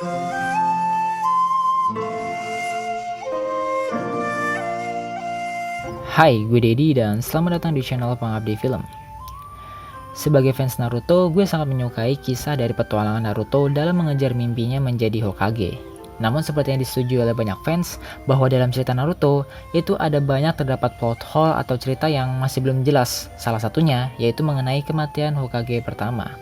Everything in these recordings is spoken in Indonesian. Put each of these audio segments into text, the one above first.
Hai, gue Dedi dan selamat datang di channel Pengabdi Film. Sebagai fans Naruto, gue sangat menyukai kisah dari petualangan Naruto dalam mengejar mimpinya menjadi Hokage. Namun seperti yang disetujui oleh banyak fans, bahwa dalam cerita Naruto, itu ada banyak terdapat plot hole atau cerita yang masih belum jelas. Salah satunya yaitu mengenai kematian Hokage pertama.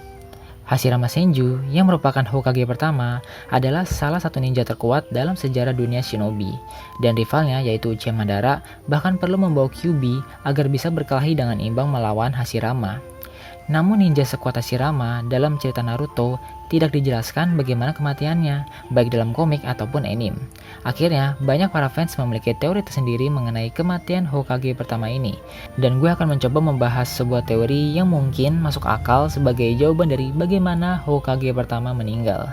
Hashirama Senju, yang merupakan Hokage pertama, adalah salah satu ninja terkuat dalam sejarah dunia shinobi. Dan rivalnya yaitu Uchiha Madara bahkan perlu membawa Kyuubi agar bisa berkelahi dengan imbang melawan Hashirama. Namun ninja sekuat Hashirama dalam cerita Naruto tidak dijelaskan bagaimana kematiannya, baik dalam komik ataupun anime. Akhirnya, banyak para fans memiliki teori tersendiri mengenai kematian Hokage pertama ini. Dan gue akan mencoba membahas sebuah teori yang mungkin masuk akal sebagai jawaban dari bagaimana Hokage pertama meninggal.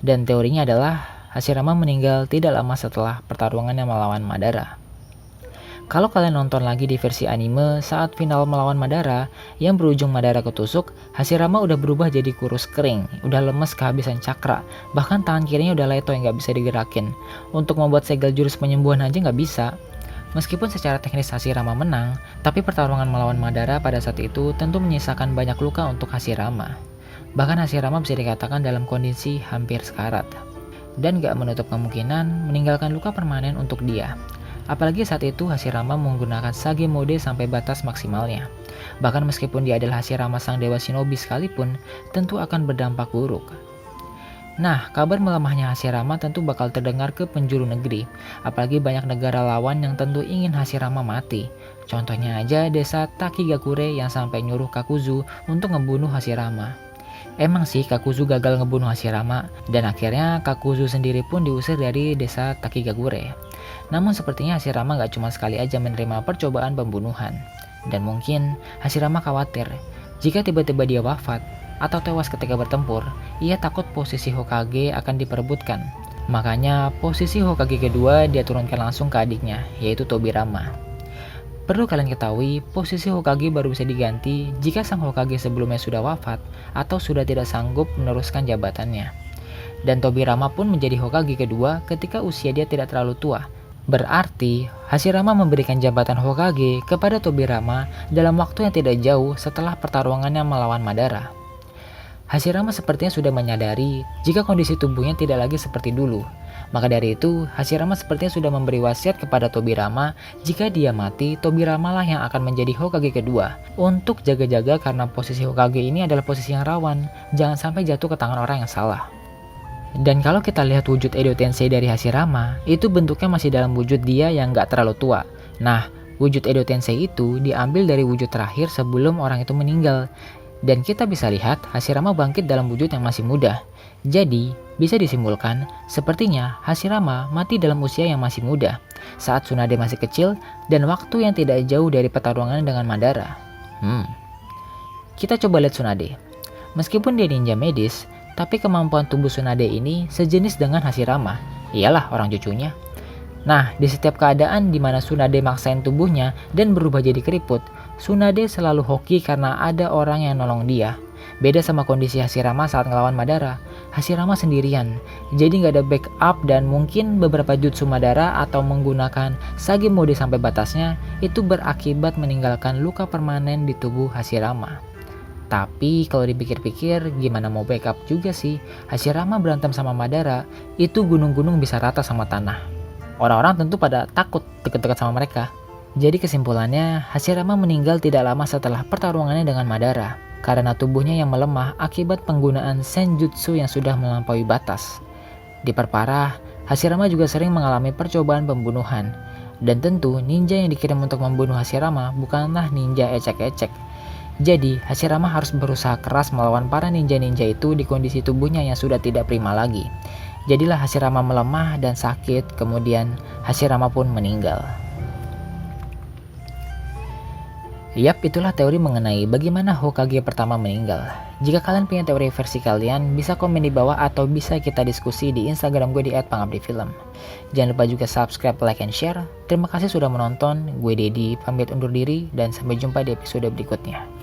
Dan teorinya adalah Hashirama meninggal tidak lama setelah pertarungannya melawan Madara. Kalau kalian nonton lagi di versi anime saat final melawan Madara yang berujung Madara ketusuk, Hashirama udah berubah jadi kurus kering, udah lemes kehabisan cakra, bahkan tangan kirinya udah leto yang gak bisa digerakin. Untuk membuat segel jurus penyembuhan aja gak bisa. Meskipun secara teknis Hashirama menang, tapi pertarungan melawan Madara pada saat itu tentu menyisakan banyak luka untuk Hashirama. Bahkan Hashirama bisa dikatakan dalam kondisi hampir sekarat. Dan gak menutup kemungkinan meninggalkan luka permanen untuk dia. Apalagi saat itu Hashirama menggunakan Sage mode sampai batas maksimalnya. Bahkan meskipun dia adalah Hashirama sang dewa shinobi sekalipun, tentu akan berdampak buruk. Nah, kabar melemahnya Hashirama tentu bakal terdengar ke penjuru negeri. Apalagi banyak negara lawan yang tentu ingin Hashirama mati. Contohnya aja desa Takigakure yang sampai nyuruh Kakuzu untuk ngebunuh Hashirama. Emang sih Kakuzu gagal ngebunuh Hashirama, dan akhirnya Kakuzu sendiri pun diusir dari desa Takigakure. Namun sepertinya Hashirama gak cuma sekali aja menerima percobaan pembunuhan. Dan mungkin Hashirama khawatir jika tiba-tiba dia wafat atau tewas ketika bertempur, ia takut posisi Hokage akan diperebutkan. Makanya posisi Hokage kedua dia turunkan langsung ke adiknya, yaitu Tobirama. Perlu kalian ketahui, posisi Hokage baru bisa diganti jika sang Hokage sebelumnya sudah wafat atau sudah tidak sanggup meneruskan jabatannya. Dan Tobirama pun menjadi Hokage kedua ketika usia dia tidak terlalu tua. Berarti, Hashirama memberikan jabatan Hokage kepada Tobirama dalam waktu yang tidak jauh setelah pertarungannya melawan Madara. Hashirama sepertinya sudah menyadari jika kondisi tubuhnya tidak lagi seperti dulu. Maka dari itu, Hashirama sepertinya sudah memberi wasiat kepada Tobirama jika dia mati, Tobirama lah yang akan menjadi Hokage kedua. Untuk jaga-jaga karena posisi Hokage ini adalah posisi yang rawan, jangan sampai jatuh ke tangan orang yang salah. Dan kalau kita lihat wujud Edo Tensei dari Hashirama, itu bentuknya masih dalam wujud dia yang gak terlalu tua. Nah, wujud Edo Tensei itu diambil dari wujud terakhir sebelum orang itu meninggal. Dan kita bisa lihat Hashirama bangkit dalam wujud yang masih muda. Jadi, bisa disimpulkan, sepertinya Hashirama mati dalam usia yang masih muda, saat Tsunade masih kecil dan waktu yang tidak jauh dari pertarungan dengan Madara. Kita coba lihat Tsunade. Meskipun dia ninja medis, tapi kemampuan tubuh Tsunade ini sejenis dengan Hashirama. Iyalah orang cucunya. Nah, di setiap keadaan di mana Tsunade maksain tubuhnya dan berubah jadi keriput, Tsunade selalu hoki karena ada orang yang nolong dia. Beda sama kondisi Hashirama saat ngelawan Madara. Hashirama sendirian, jadi nggak ada backup, dan mungkin beberapa jutsu Madara atau menggunakan Sage mode sampai batasnya itu berakibat meninggalkan luka permanen di tubuh Hashirama. Tapi kalau dipikir-pikir gimana mau backup juga sih. Hashirama berantem sama Madara, itu gunung-gunung bisa rata sama tanah. Orang-orang tentu pada takut deket-deket sama mereka. Jadi kesimpulannya, Hashirama meninggal tidak lama setelah pertarungannya dengan Madara, karena tubuhnya yang melemah akibat penggunaan senjutsu yang sudah melampaui batas. Diperparah, Hashirama juga sering mengalami percobaan pembunuhan. Dan tentu ninja yang dikirim untuk membunuh Hashirama bukanlah ninja ecek-ecek. Jadi, Hashirama harus berusaha keras melawan para ninja-ninja itu di kondisi tubuhnya yang sudah tidak prima lagi. Jadilah Hashirama melemah dan sakit, kemudian Hashirama pun meninggal. Yap, itulah teori mengenai bagaimana Hokage pertama meninggal. Jika kalian punya teori versi kalian, bisa komen di bawah atau bisa kita diskusi di Instagram gue di @pengabdifilm. Jangan lupa juga subscribe, like, and share. Terima kasih sudah menonton. Gue Dedi, pamit undur diri dan sampai jumpa di episode berikutnya.